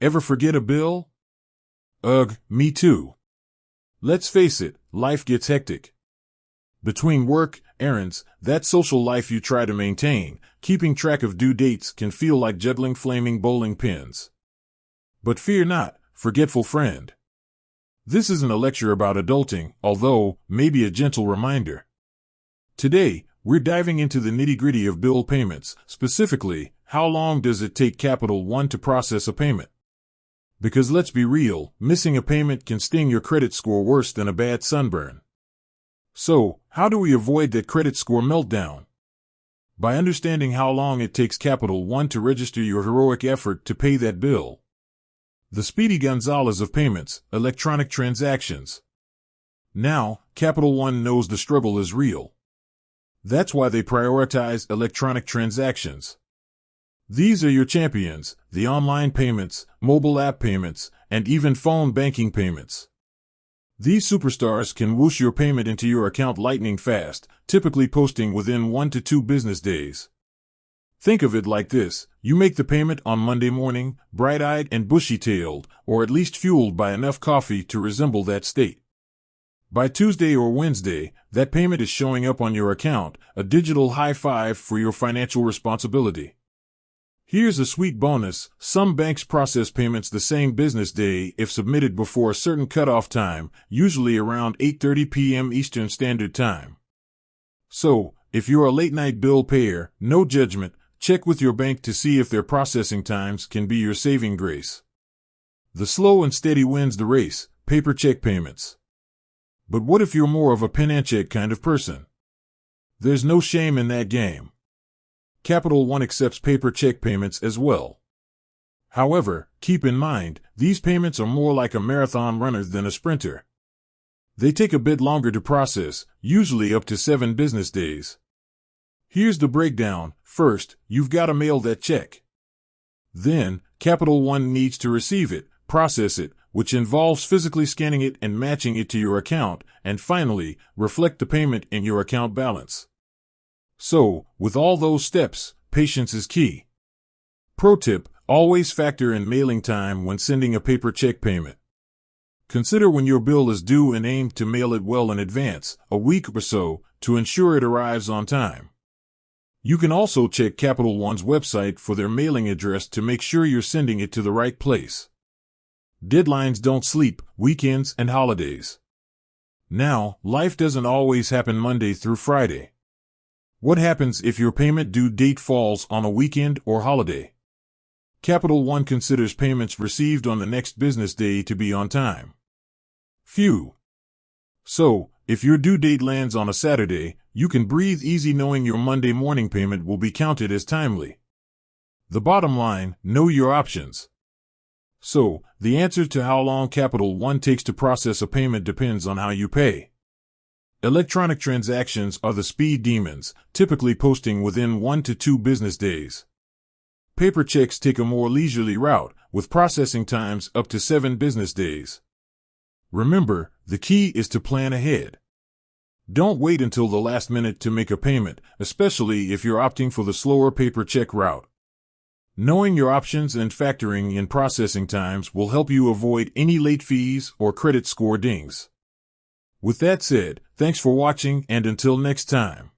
Ever forget a bill? Ugh, me too. Let's face it, life gets hectic. Between work, errands, that social life you try to maintain, keeping track of due dates can feel like juggling flaming bowling pins. But fear not, forgetful friend. This isn't a lecture about adulting, although maybe a gentle reminder. Today, we're diving into the nitty-gritty of bill payments, specifically, how long does it take Capital One to process a payment? Because let's be real, missing a payment can sting your credit score worse than a bad sunburn. So, how do we avoid that credit score meltdown? By understanding how long it takes Capital One to register your heroic effort to pay that bill. The Speedy Gonzales of payments, electronic transactions. Now, Capital One knows the struggle is real. That's why they prioritize electronic transactions. These are your champions, the online payments, mobile app payments, and even phone banking payments. These superstars can whoosh your payment into your account lightning fast, typically posting within 1 to 2 business days. Think of it like this: you make the payment on Monday morning, bright-eyed and bushy-tailed, or at least fueled by enough coffee to resemble that state. By Tuesday or Wednesday, that payment is showing up on your account, a digital high five for your financial responsibility. Here's a sweet bonus: some banks process payments the same business day if submitted before a certain cutoff time, usually around 8:30 p.m. Eastern Standard Time. So, if you're a late-night bill payer, no judgment, check with your bank to see if their processing times can be your saving grace. The slow and steady wins the race, paper check payments. But what if you're more of a pen and check kind of person? There's no shame in that game. Capital One accepts paper check payments as well. However, keep in mind, these payments are more like a marathon runner than a sprinter. They take a bit longer to process, usually up to 7 business days. Here's the breakdown. First, you've got to mail that check. Then, Capital One needs to receive it, process it, which involves physically scanning it and matching it to your account, and finally, reflect the payment in your account balance. So, with all those steps, patience is key. Pro tip: always factor in mailing time when sending a paper check payment. Consider when your bill is due and aim to mail it well in advance, a week or so, to ensure it arrives on time. You can also check Capital One's website for their mailing address to make sure you're sending it to the right place. Deadlines don't sleep, weekends and holidays. Now, life doesn't always happen Monday through Friday. What happens if your payment due date falls on a weekend or holiday? Capital One considers payments received on the next business day to be on time. Phew. So, if your due date lands on a Saturday, you can breathe easy knowing your Monday morning payment will be counted as timely. The bottom line: know your options. So, the answer to how long Capital One takes to process a payment depends on how you pay. Electronic transactions are the speed demons, typically posting within 1 to 2 business days. Paper checks take a more leisurely route, with processing times up to 7 business days. Remember, the key is to plan ahead. Don't wait until the last minute to make a payment, especially if you're opting for the slower paper check route. Knowing your options and factoring in processing times will help you avoid any late fees or credit score dings. With that said, thanks for watching, and until next time.